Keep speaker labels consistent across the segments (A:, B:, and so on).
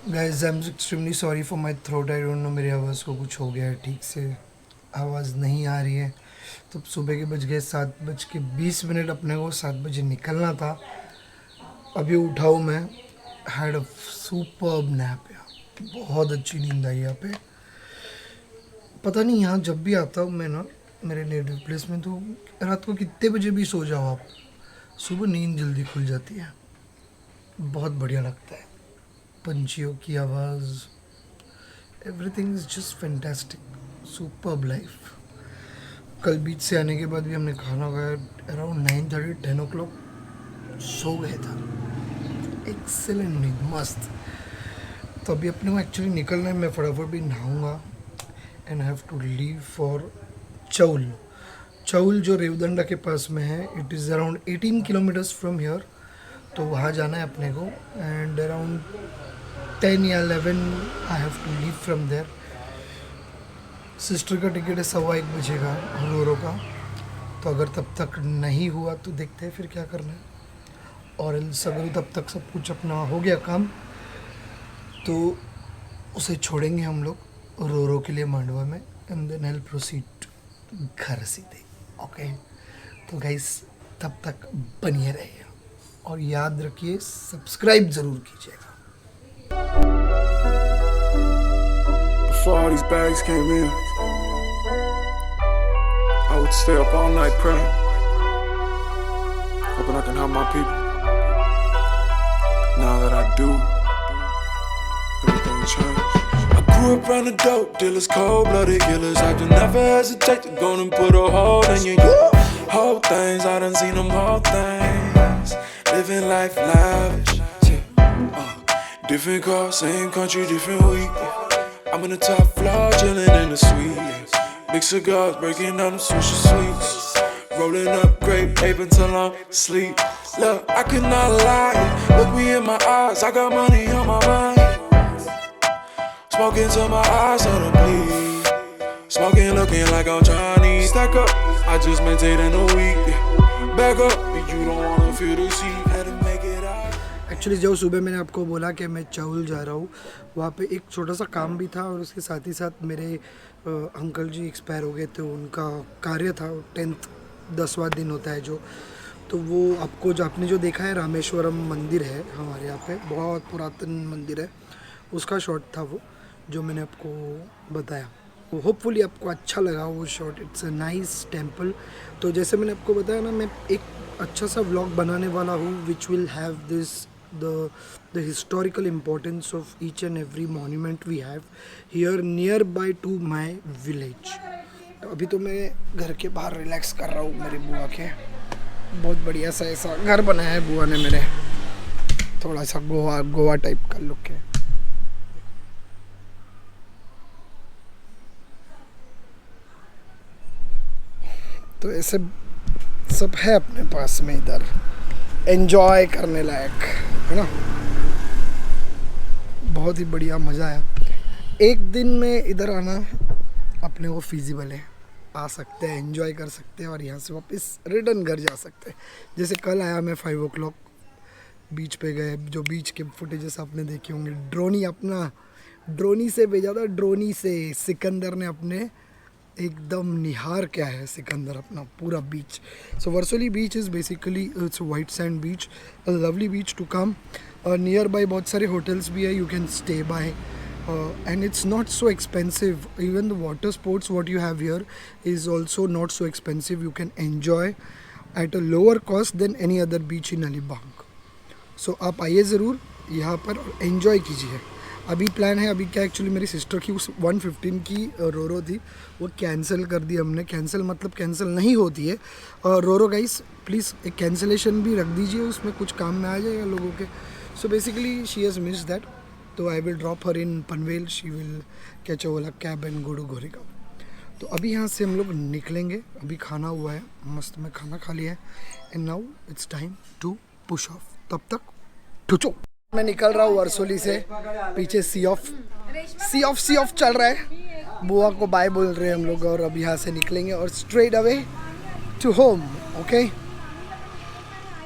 A: Guys I am extremely sorry for my throat. I don't know मेरी आवाज़ को कुछ हो गया है, ठीक से आवाज़ नहीं आ रही है। तो सुबह के बज गए 7:20। अपने को 7 बजे निकलना था। अभी उठा हूँ मैं। हैड अ सुपर्ब नैप यार, बहुत अच्छी नींद आई यहाँ पे। पता नहीं यहाँ जब भी आता हूँ मैं ना मेरे नेटिव प्लेस में, तो रात को कितने बजे भी सो जाओ आप, सुबह नींद जल्दी खुल जाती है। बहुत बढ़िया लगता है। पंछियों की आवाज़, everything is just fantastic, superb life. कल बीच से आने के बाद भी हमने खाना खाया अराउंड 9:30-10 o'clock, सो गए था। एक्सेलेंट नींद, मस्त। तो अभी अपने को एक्चुअली निकलना है, मैं फटाफट भी नहाऊंगा and have to leave for Chaul. Chaul जो रेवदंडा के पास में है, it is around 18 kilometres from here. तो वहाँ जाना है अपने को एंड अराउंड 10 या 11 I have to leave from there. Sister का टिकट है 1:15 बजे का रोरो का। तो अगर तब तक नहीं हुआ तो देखते हैं फिर क्या करना है। और अगर तब तक सब कुछ अपना हो गया काम, तो उसे छोड़ेंगे हम लोग रोरो के लिए मांडवा में एंड देन आई प्रोसीड घर सीधे। ओके, तो गाइस तब तक बनिए रहिए और याद रखिए सब्सक्राइब ज़रूर कीजिएगा।
B: Before all these bags came in, I would stay up all night praying, hoping I can help my people. Now that I do, everything changed. I grew up around the dope dealers, cold-blooded killers. I just never hesitate to go and put a hold in you. Whole things, I done seen them whole things. Living life lavish, yeah. Different car, same country, different week. I'm in the top floor, chillin' in the suite. Big cigars, breaking down the Swisher Sweets. Rolling up grape ape until I'm asleep. Look, I cannot lie. Look me in my eyes, I got money on my mind. Smoking till my eyes on the bleed. Smoking, looking like I'm Chinese. Stack up, I just maintained in a week. Back up, you don't wanna feel the seat. Had to make it out.
A: Actually जो सुबह मैंने आपको बोला कि मैं चौल जा रहा हूँ, वहाँ पे एक छोटा सा काम भी था और उसके साथ ही साथ मेरे अंकल जी एक्सपायर हो गए थे। उनका कार्य था 10th 10वां दिन होता है जो, तो वो आपको जो आपने जो देखा है रामेश्वरम मंदिर है हमारे यहाँ पे, बहुत पुरातन मंदिर है, उसका शॉट था वो जो मैंने आपको बताया। वो होपफुली आपको अच्छा लगा वो shot. It's a nice temple. तो जैसे मैंने आपको बताया ना, मैं एक अच्छा सा व्लॉग बनाने वाला हूँ which will have this the historical importance of each and every monument we have here nearby to my village. तो अभी तो मैं घर के बाहर रिलैक्स कर रहा हूँ मेरी बुआ के। बहुत बढ़िया सा ऐसा घर बनाया है बुआ ने मेरे, थोड़ा सा गोवा टाइप का लुक है। तो ऐसे सब है अपने पास में इधर, एंजॉय करने लायक है ना। बहुत ही बढ़िया, मज़ा आया। एक दिन में इधर आना अपने को फिजिबल है, आ सकते हैं, एंजॉय कर सकते हैं और यहाँ से वापस रिटर्न घर जा सकते हैं। जैसे कल आया मैं 5 o'clock, बीच पे गए, जो बीच के फुटेजेस आपने देखे होंगे, ड्रोनी से भेजा था, ड्रोनी से सिकंदर ने अपने एकदम निहार क्या है सिकंदर अपना पूरा beach. So Varsoli beach is basically it's white sand beach, a lovely beach to come. Nearby बहुत सारे होटल्स भी है, you can stay by and it's not so expensive. Even the water sports what you have here is also not so expensive. You can enjoy at a lower cost than any other beach in Alibag. So आप आइए ज़रूर यहाँ पर और enjoy कीजिए। अभी plan है, अभी क्या एक्चुअली मेरी सिस्टर की उस 115 की रोरो थी, वो कैंसिल कर दी हमने। कैंसिल मतलब कैंसिल नहीं होती है रोरो गाइस, प्लीज़ एक कैंसिलेशन भी रख दीजिए, उसमें कुछ काम में आ जाएगा लोगों के। So basically she has miss that, तो I will drop her in Panvel, she will catch a Ola cab and go to Goregaon. तो अभी यहाँ से हम लोग निकलेंगे। अभी खाना हुआ है, मस्त में खाना खा लिया है and now it's time to push off. तब तक ठुचो। मैं निकल रहा हूँ वर्सोली से, पीछे सी ऑफ चल रहा है। बुआ को बाय बोल रहे हैं हम लोग और अब यहाँ से निकलेंगे और straight away to home. Okay,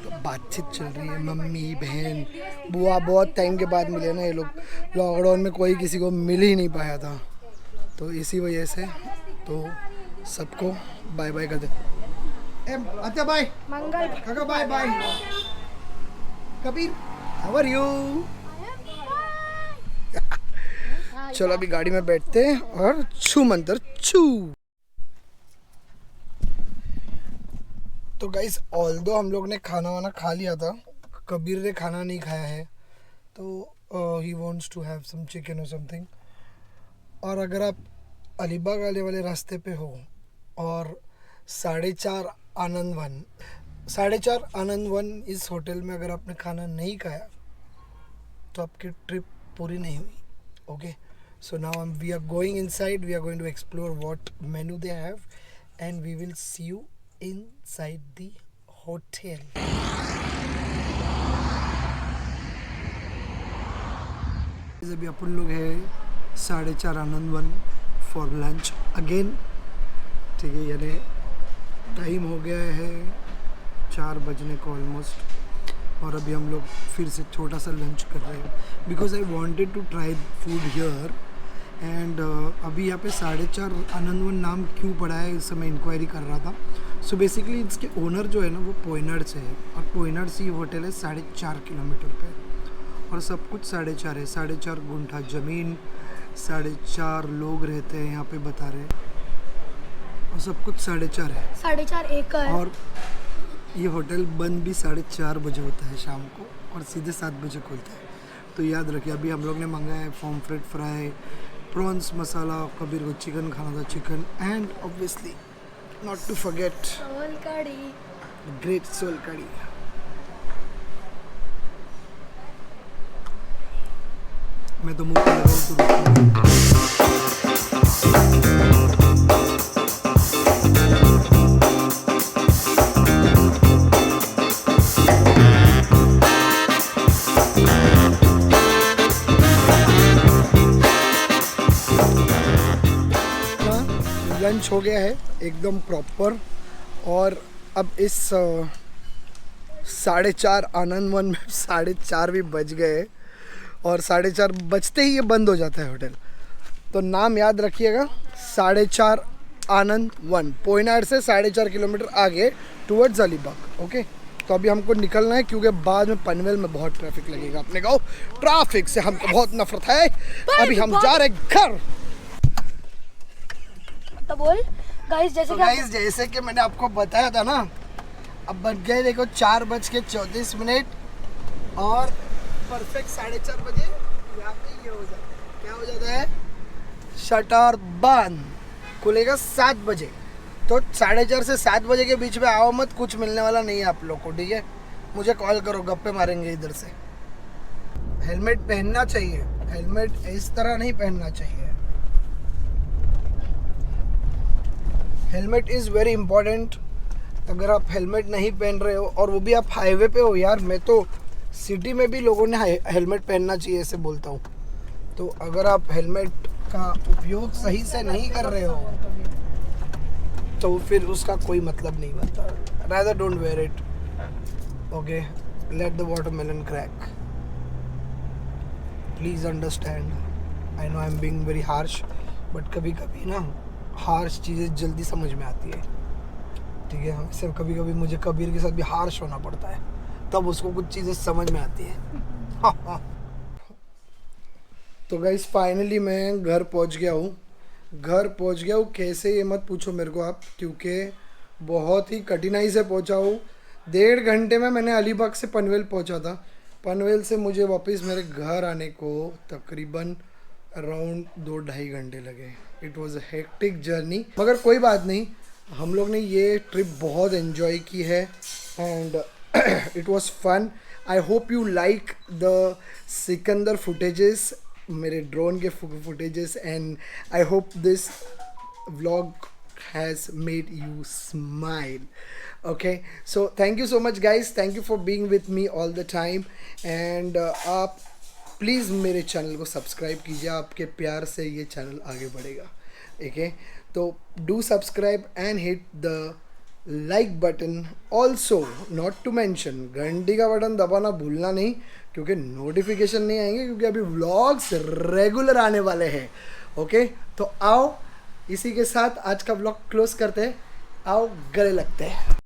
A: तो बातचीत चल रही है। मम्मी, बहन, बुआ बहुत टाइम के बाद मिले ना ये लोग। लॉकडाउन में कोई किसी को मिल ही नहीं पाया था, तो इसी वजह से तो सबको बाय बाय कर दे। अच्छा बाय
C: मंगल
A: काका, bye bye. Kabir, how are you? चलो अभी गाड़ी में बैठते हैं और छू मंतर छू। तो गाइस ऑल्दो हम लोग ने खाना वाना खा लिया था, कबीर ने खाना नहीं खाया है, तो he wants to have some chicken और समथिंग। और अगर आप अलीबाग वाले रास्ते पे हो और 4.5 आनंद वन इस होटल में अगर आपने खाना नहीं खाया तो आपकी ट्रिप पूरी नहीं हुई। Okay, so now we are going inside, we are going to explore what menu they have and we will see you inside the hotel. अभी अपन लोग हैं 4.5 Anand one for lunch again, ठीक है। यानी टाइम हो गया है 4 बजने को ऑलमोस्ट, और अभी हम लोग फिर से छोटा सा लंच कर रहे हैं because I wanted to try food here. And अभी यहाँ पे 4.5 आनंद वन नाम क्यों पड़ा है इस समय इंक्वायरी कर रहा था। सो बेसिकली इसके ओनर जो है ना वो पोइनाड से है, और पोइनाड से ये होटल है 4.5 किलोमीटर पे, और सब कुछ 4.5 है। 4.5 गुंठा ज़मीन, 4.5 लोग रहते हैं यहाँ पे बता रहे हैं, और सब कुछ 4.5 है।
C: 4.5 एकड़।
A: और ये होटल बंद भी 4:30 बजे होता है शाम को, और सीधे 7 बजे खुलता है। तो याद रखिए, अभी हम लोग ने मंगाया है pomfret fry, prawns masala, Kabir को चिकन खाना था, chicken, and obviously not to forget
C: sol kadhi,
A: great sol kadhi. मैं तो मुंह पे लगाऊं तो लंच हो गया है एकदम प्रॉपर, और अब इस 4.5 आनंद वन में 4:30 भी बज गए, और 4:30 बजते ही ये बंद हो जाता है होटल। तो नाम याद रखिएगा, 4.5 आनंद वन, पोइनाड से 4.5 किलोमीटर आगे टुवर्ड्स अलीबाग। ओके, तो अभी हमको निकलना है क्योंकि बाद में पनवेल में बहुत ट्रैफिक लगेगा। अपने गाँव ट्रैफिक से हमको बहुत नफरत है। अभी हम जा रहे घर।
C: तो बोल गाइस, जैसे कि
A: जैसे कि मैंने आपको बताया था ना, अब बज गए देखो 4:34 और परफेक्ट 4:30 बजे यहाँ पे ये हो जाता है। क्या हो जाता है? शटर बंद, खुलेगा 7 बजे। तो 4:30 से 7 बजे के बीच में आओ मत, कुछ मिलने वाला नहीं है आप लोग को, ठीक है। मुझे कॉल करो, गप्पे मारेंगे इधर से। हेलमेट पहनना चाहिए, हेलमेट इस तरह नहीं पहनना चाहिए। Helmet is very important. अगर आप हेलमेट नहीं पहन रहे हो, और वो भी आप हाईवे पे हो, यार मैं तो सिटी में भी लोगों ने हेलमेट पहनना चाहिए ऐसे बोलता हूँ। तो अगर आप हेलमेट का उपयोग सही से नहीं कर रहे हो तो फिर उसका कोई मतलब नहीं बनता। Rather don't wear it. Okay, let the watermelon crack, please understand. I know I am being very harsh, but कभी कभी ना हार्श चीज़ें जल्दी समझ में आती है, ठीक है। सिर्फ कभी कभी मुझे कबीर के साथ भी हार्श होना पड़ता है, तब उसको कुछ चीज़ें समझ में आती है। तो गाइस फाइनली मैं घर पहुंच गया हूँ। कैसे ये मत पूछो मेरे को आप, क्योंकि बहुत ही कठिनाई से पहुंचा हूँ। 1.5 घंटे में मैंने अलीबाग से पनवेल पहुंचा था। पनवेल से मुझे वापस मेरे घर आने को तकरीबन अराउंड 2-2.5 घंटे लगे। It was a hectic journey, मगर कोई बात नहीं, हम लोग ने ये ट्रिप बहुत एंजॉय की है and it was fun. I hope you like the Sikandar footages, मेरे ड्रोन के footages, and I hope this vlog has made you smile. Okay, so thank you so much guys, thank you for being with me all the time, and आप please मेरे channel को subscribe कीजिए। आपके प्यार से ये channel आगे बढ़ेगा। ठीक है, तो do subscribe and hit the like button, also not to mention घंटी का बटन दबाना भूलना नहीं, क्योंकि नोटिफिकेशन नहीं आएंगे, क्योंकि अभी व्लॉग्स रेगुलर आने वाले हैं। ओके, तो आओ इसी के साथ आज का व्लॉग क्लोज करते हैं। आओ गले लगते हैं।